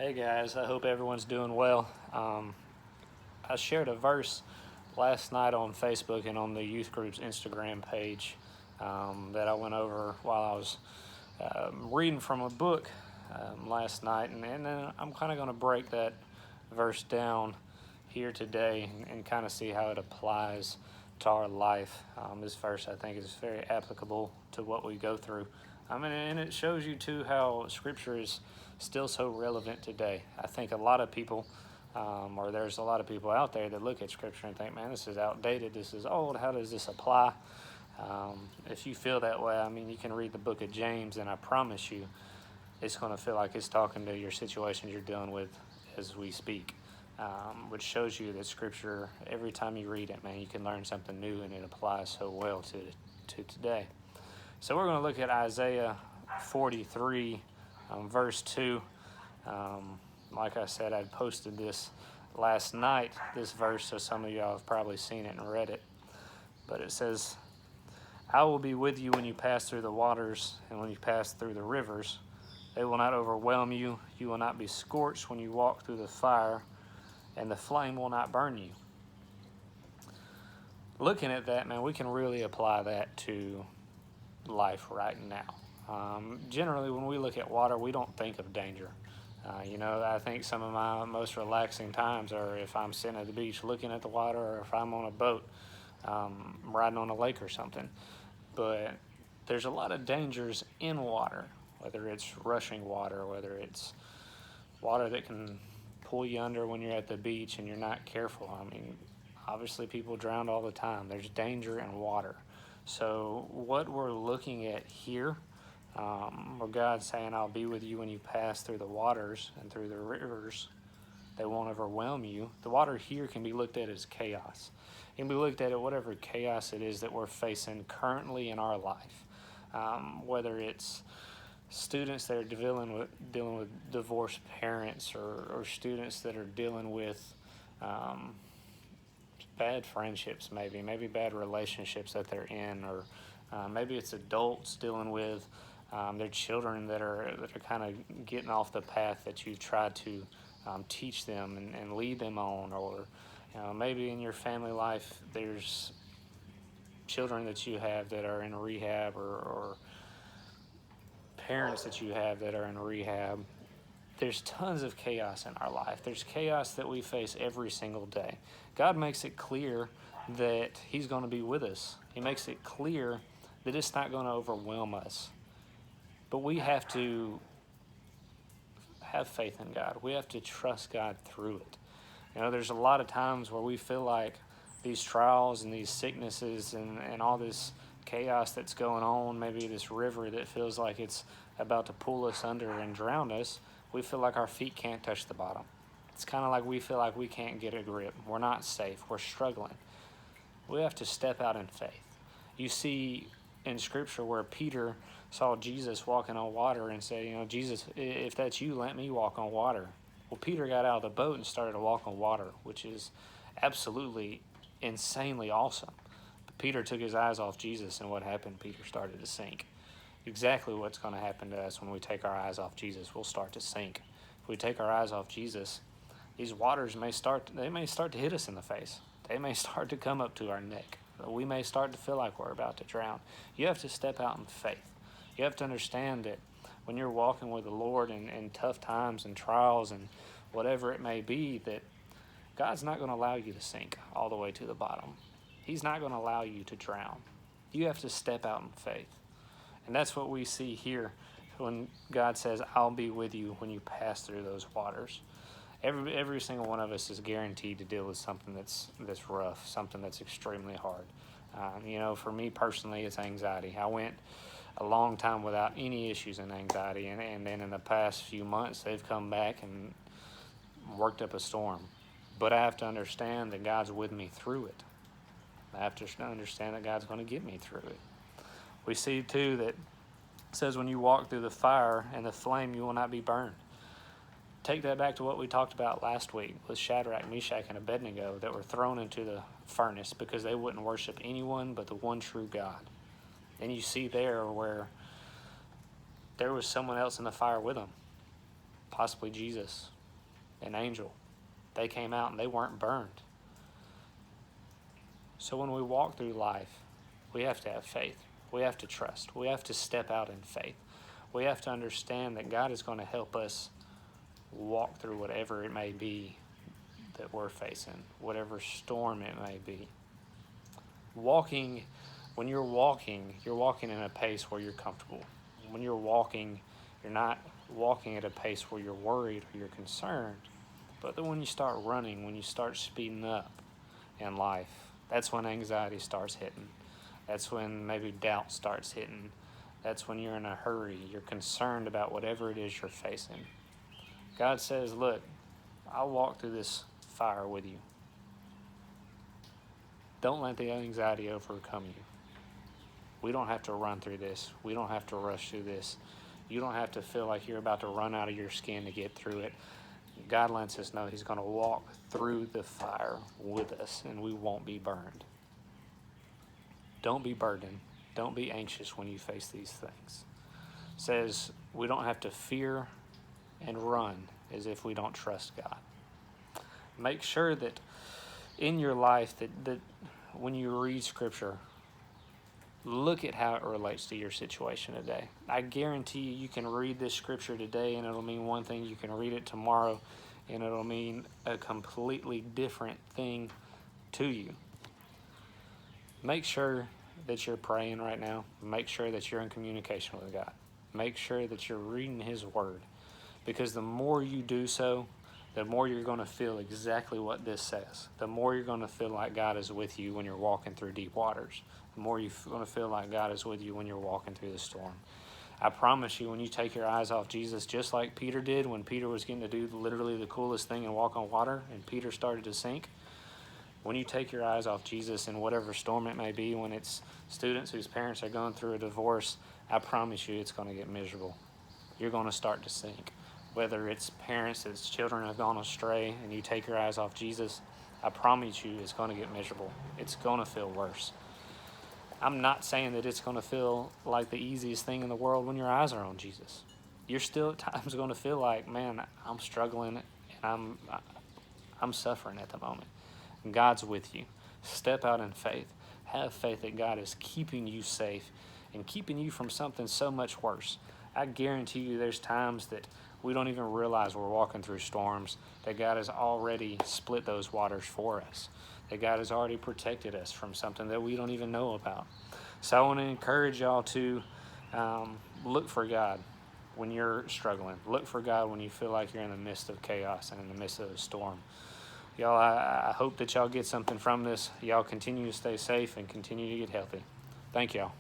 Hey guys, I hope everyone's doing well. I shared a verse last night on Facebook and on the youth group's Instagram page that I went over while I was reading from a book last night, and then I'm kind of going to break that verse down here today and kind of see how it applies to our life. This verse, I think, is very applicable to what we go through. And it shows you too how Scripture is still so relevant today. I think a lot of people, or there's a lot of people out there that look at Scripture and think, man, this is outdated, this is old, how does this apply? If you feel that way, you can read the book of James, and I promise you, it's going to feel like it's talking to your situations you're dealing with as we speak, which shows you that Scripture, every time you read it, man, you can learn something new, and it applies so well to today. So we're going to look at Isaiah 43, verse 2. Like I said, I posted this last night, this verse, so some of y'all have probably seen it and read it. But it says, I will be with you when you pass through the waters and when you pass through the rivers. They will not overwhelm you. You will not be scorched when you walk through the fire, and the flame will not burn you. Looking at that, man, we can really apply that to life right now. Generally, when we look at water, we don't think of danger. I think some of my most relaxing times are if I'm sitting at the beach looking at the water, or if I'm on a boat riding on a lake or something. But there's a lot of dangers in water, whether it's rushing water, whether it's water that can pull you under when you're at the beach and you're not careful. Obviously people drown all the time. There's danger in water. So what we're looking at here, where God's saying, I'll be with you when you pass through the waters and through the rivers, they won't overwhelm you. The water here can be looked at as chaos. It can be looked at whatever chaos it is that we're facing currently in our life, whether it's students that are dealing with divorced parents, or students that are dealing with bad friendships, maybe bad relationships that they're in, or maybe it's adults dealing with their children that are kind of getting off the path that you tried to teach them and lead them on, or maybe in your family life there's children that you have that are in rehab, or parents that you have that are in rehab. There's tons of chaos in our life. There's chaos that we face every single day. God makes it clear that He's going to be with us. He makes it clear that it's not going to overwhelm us. But we have to have faith in God. We have to trust God through it. There's a lot of times where we feel like these trials and these sicknesses and all this chaos that's going on, maybe this river that feels like it's about to pull us under and drown us, we feel like our feet can't touch the bottom. It's kind of like we feel like we can't get a grip. We're not safe. We're struggling. We have to step out in faith. You see in Scripture where Peter saw Jesus walking on water and said, Jesus, if that's you, let me walk on water. Well, Peter got out of the boat and started to walk on water, which is absolutely insanely awesome. But Peter took his eyes off Jesus, and what happened? Peter started to sink. Exactly what's going to happen to us when we take our eyes off Jesus. We'll start to sink. If we take our eyes off Jesus, these waters may start to hit us in the face. They may start to come up to our neck. We may start to feel like we're about to drown. You have to step out in faith. You have to understand that when you're walking with the Lord in tough times and trials and whatever it may be, that God's not going to allow you to sink all the way to the bottom. He's not going to allow you to drown. You have to step out in faith. And that's what we see here when God says, I'll be with you when you pass through those waters. Every single one of us is guaranteed to deal with something that's rough, something that's extremely hard. For me personally, it's anxiety. I went a long time without any issues in anxiety, and then in the past few months, they've come back and worked up a storm. But I have to understand that God's with me through it. I have to understand that God's going to get me through it. We see, too, that it says when you walk through the fire and the flame, you will not be burned. Take that back to what we talked about last week with Shadrach, Meshach, and Abednego that were thrown into the furnace because they wouldn't worship anyone but the one true God. And you see there where there was someone else in the fire with them. possibly Jesus, an angel. They came out and they weren't burned. So when we walk through life, we have to have faith. We have to trust. We have to step out in faith. We have to understand that God is going to help us walk through whatever it may be that we're facing, whatever storm it may be. When you're walking in a pace where you're comfortable. When you're walking, you're not walking at a pace where you're worried or you're concerned. But then when you start running, when you start speeding up in life, that's when anxiety starts hitting. That's when maybe doubt starts hitting. That's when you're in a hurry. You're concerned about whatever it is you're facing. God says, look, I'll walk through this fire with you. Don't let the anxiety overcome you. We don't have to run through this. We don't have to rush through this. You don't have to feel like you're about to run out of your skin to get through it. God lets us know He's going to walk through the fire with us, and we won't be burned. Don't be burdened. Don't be anxious when you face these things. It says we don't have to fear and run as if we don't trust God. Make sure that in your life that when you read Scripture, look at how it relates to your situation today. I guarantee you can read this Scripture today and it'll mean one thing. You can read it tomorrow and it'll mean a completely different thing to you. Make sure that you're praying right now. Make sure that you're in communication with God. Make sure that you're reading His Word. Because the more you do so, the more you're going to feel exactly what this says. The more you're going to feel like God is with you when you're walking through deep waters. The more you're going to feel like God is with you when you're walking through the storm. I promise you, when you take your eyes off Jesus, just like Peter did when Peter was getting to do literally the coolest thing and walk on water, and Peter started to sink, when you take your eyes off Jesus in whatever storm it may be, when it's students whose parents are going through a divorce, I promise you it's going to get miserable. You're going to start to sink. Whether it's parents that's children have gone astray and you take your eyes off Jesus, I promise you it's going to get miserable. It's going to feel worse. I'm not saying that it's going to feel like the easiest thing in the world when your eyes are on Jesus. You're still at times going to feel like, man, I'm struggling and I'm suffering at the moment. God's with you. Step out in faith. Have faith that God is keeping you safe and keeping you from something so much worse. I guarantee you there's times that we don't even realize we're walking through storms, that God has already split those waters for us, that God has already protected us from something that we don't even know about. So I want to encourage y'all to look for God when you're struggling. Look for God when you feel like you're in the midst of chaos and in the midst of a storm. Y'all, I hope that y'all get something from this. Y'all continue to stay safe and continue to get healthy. Thank y'all.